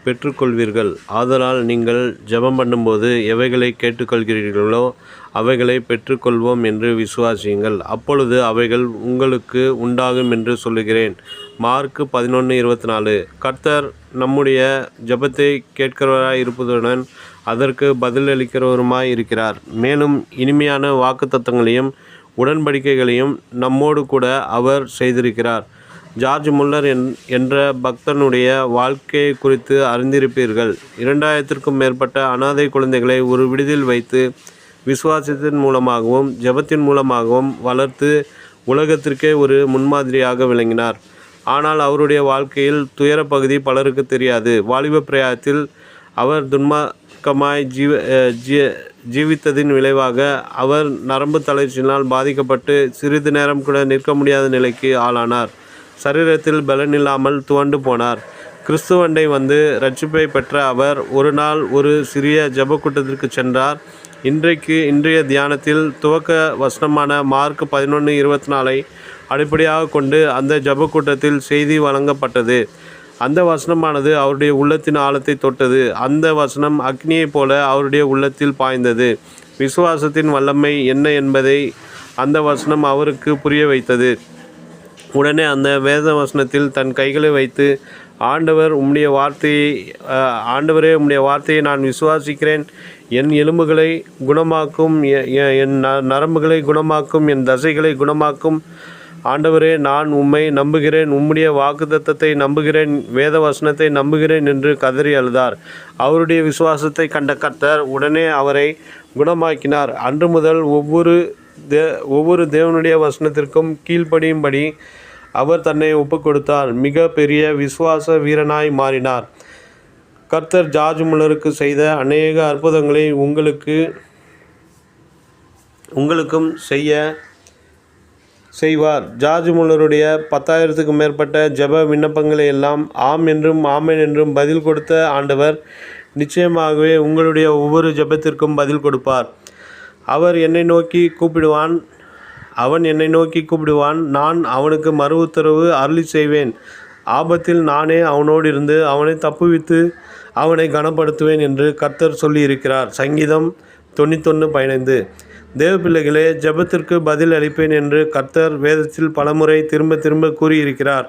பெற்றுக்கொள்வீர்கள். ஆதலால் நீங்கள் ஜெபம் பண்ணும்போது எவைகளை கேட்டுக்கொள்கிறீர்களோ அவைகளை பெற்றுக்கொள்வோம் என்று விசுவாசியுங்கள். அப்பொழுது அவைகள் உங்களுக்கு உண்டாகும் என்று சொல்லுகிறேன். மார்க்கு 11:24. கர்த்தர் நம்முடைய ஜெபத்தை கேட்கிறவராய் இருப்பதுடன் அதற்கு பதிலளிக்கிறவருமாய் இருக்கிறார். மேலும் இனிமையான வாக்குத்தத்தங்களையும் உடன்படிக்கைகளையும் நம்மோடு கூட அவர் செய்திருக்கிறார். ஜார்ஜ் முல்லர் என்ற பக்தனுடைய வாழ்க்கையை குறித்து அறிந்திருப்பீர்கள். 2000க்கும் மேற்பட்ட அனாதை குழந்தைகளை ஒரு விடுதியில் வைத்து விசுவாசத்தின் மூலமாகவும் ஜெபத்தின் மூலமாகவும் வளர்த்து உலகத்திற்கே ஒரு முன்மாதிரியாக விளங்கினார். ஆனால் அவருடைய வாழ்க்கையில் துயர பகுதி பலருக்கு தெரியாது. வாலிப பிராயத்தில் அவர் துன்மார்க்கமாய் ஜீவித்ததின் விளைவாக அவர் நரம்பு தளர்ச்சியினால் பாதிக்கப்பட்டு சிறிது நேரம் கூட நிற்க முடியாத நிலைக்கு ஆளானார். சரீரத்தில் பலனில்லாமல் துவண்டு போனார். கிறிஸ்துவண்டை வந்து இரட்சிப்பை பெற்ற அவர் ஒரு நாள் ஒரு சிறிய ஜெப கூட்டத்திற்கு சென்றார். இன்றைய தியானத்தில் துவக்க வசனமான மார்க் 11:24 அடிப்படையாக கொண்டு அந்த ஜெப கூட்டத்தில் செய்தி வழங்கப்பட்டது. அந்த வசனமானது அவருடைய உள்ளத்தின் ஆழத்தை தொட்டது. அந்த வசனம் அக்னியைப் போல அவருடைய உள்ளத்தில் பாய்ந்தது. விசுவாசத்தின் வல்லமை என்ன என்பதை அந்த வசனம் அவருக்கு புரிய வைத்தது. உடனே அந்த வேத வசனத்தில் தன் கைகளை வைத்து ஆண்டவரே உம்முடைய வார்த்தையை நான் விசுவாசிக்கிறேன். என் எலும்புகளை குணமாக்கும், என் நரம்புகளை குணமாக்கும், என் தசைகளை குணமாக்கும். ஆண்டவரே, நான் உம்மை நம்புகிறேன், உம்முடைய வாக்குத்தத்தத்தை நம்புகிறேன், வேத வசனத்தை நம்புகிறேன் என்று கதறி அழுதார். அவருடைய விசுவாசத்தை கண்ட கர்த்தர் உடனே அவரை குணமாக்கினார். அன்று முதல் ஒவ்வொரு தேவனுடைய வசனத்திற்கும் கீழ்ப்படியும்படி அவர் தன்னை ஒப்புக்கொடுத்தார். மிக பெரிய விசுவாச வீரனாய் மாறினார். கர்த்தர் ஜார்ஜ் முல்லருக்கு செய்த அநேக அற்புதங்களை உங்களுக்கும் செய்வார். ஜார்ஜ் முல்லருடைய 10,000க்கும் மேற்பட்ட ஜெப விண்ணப்பங்களை எல்லாம் ஆம் என்றும் ஆமென் என்றும் பதில் கொடுத்த ஆண்டவர் நிச்சயமாகவே உங்களுடைய ஒவ்வொரு ஜெபத்திற்கும் பதில் கொடுப்பார். அவன் என்னை நோக்கி கூப்பிடுவான், நான் அவனுக்கு மறு உத்தரவு அருளி செய்வேன். ஆபத்தில் நானே அவனோடு இருந்து அவனை தப்புவித்து அவனை கனப்படுத்துவேன் என்று கர்த்தர் சொல்லியிருக்கிறார். சங்கீதம் 91:15. தேவ பிள்ளைகளே, ஜெபத்திற்கு பதில் அளிப்பேன் என்று கர்த்தர் வேதத்தில் பலமுறை திரும்ப திரும்ப கூறியிருக்கிறார்.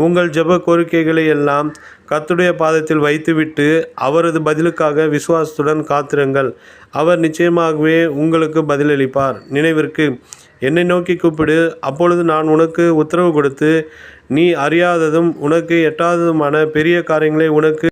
உங்கள் ஜெப கோரிக்கைகளை எல்லாம் கர்த்தருடைய பாதத்தில் வைத்துவிட்டு அவரது பதிலுக்காக விசுவாசத்துடன் காத்திருங்கள். அவர் நிச்சயமாகவே உங்களுக்கு பதிலளிப்பார். நினைவிற்கு, என்னை நோக்கி கூப்பிடு, அப்பொழுது நான் உனக்கு உத்தரவு கொடுத்து நீ அறியாததும் உனக்கு எட்டாததுமான பெரிய காரியங்களை உனக்கு